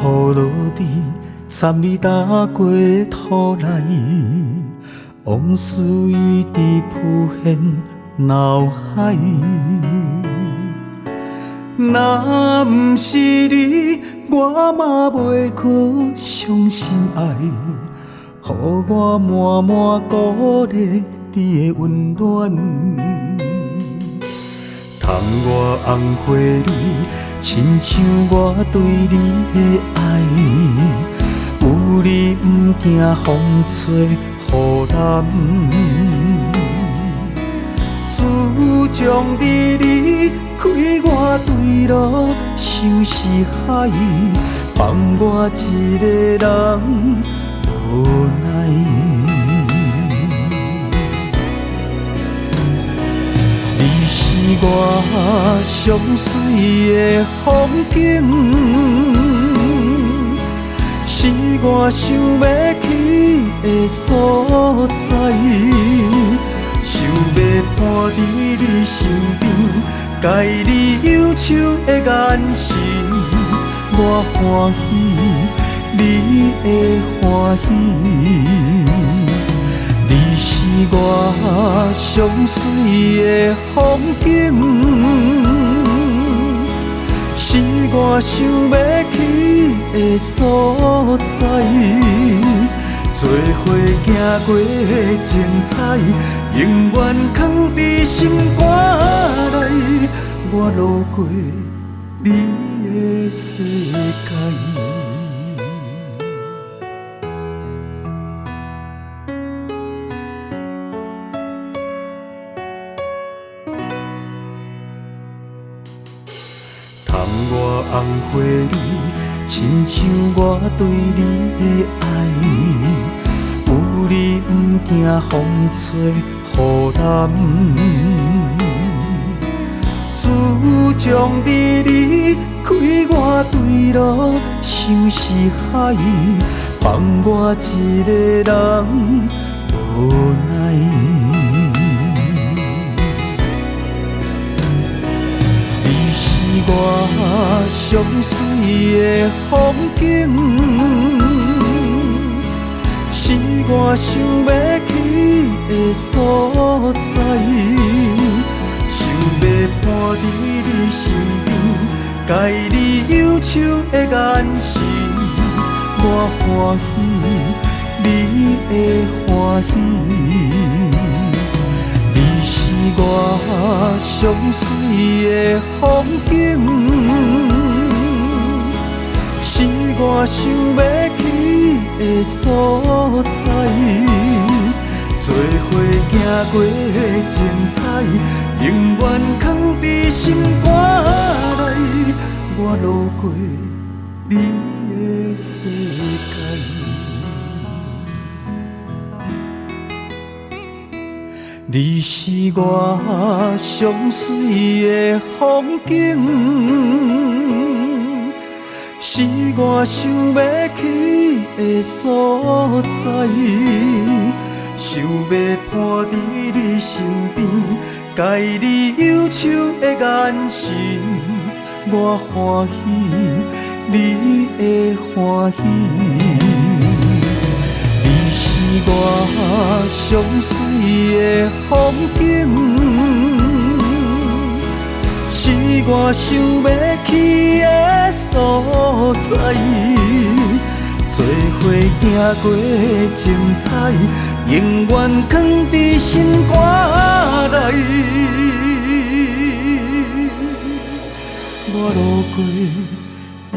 落地，参你踏过土内，往事一直浮现脑海。若不是你，我嘛袂去相信爱，予我满满鼓励你的温暖。窗外红花蕊，亲像我对你的爱。有你不惊风吹雨淋，自从你开我对路，像是海，放我一个人无奈。你是我上水的风景，是我想要去的所在。想要伴在你身边，解你忧愁的眼神，我欢喜，你会欢喜。你是我上水的风景，是我想要去的所在。做伙行过精彩，永远藏在心肝内。我路过你的世界。窗外红花蕊，亲像我对你的爱。有你不惊风吹雨淋，自从你开我对路，像是海，放我一个人无奈。你是我上水的风景，是我想要去的所在。想要伴在你身边，解你忧愁的眼神，我欢喜，你会欢喜。你是我上水的风景，是我想要去的所在。做伙行过精彩，永远藏在心肝内。我路过你的世界。你是我上水的风景，是我想要去的所在。想要伴在你身边，解你忧愁的眼神，我欢喜，你会欢喜。你是我上水的风景，是我想要去的所在。做伙行过精彩，永远藏在心肝内。我路过你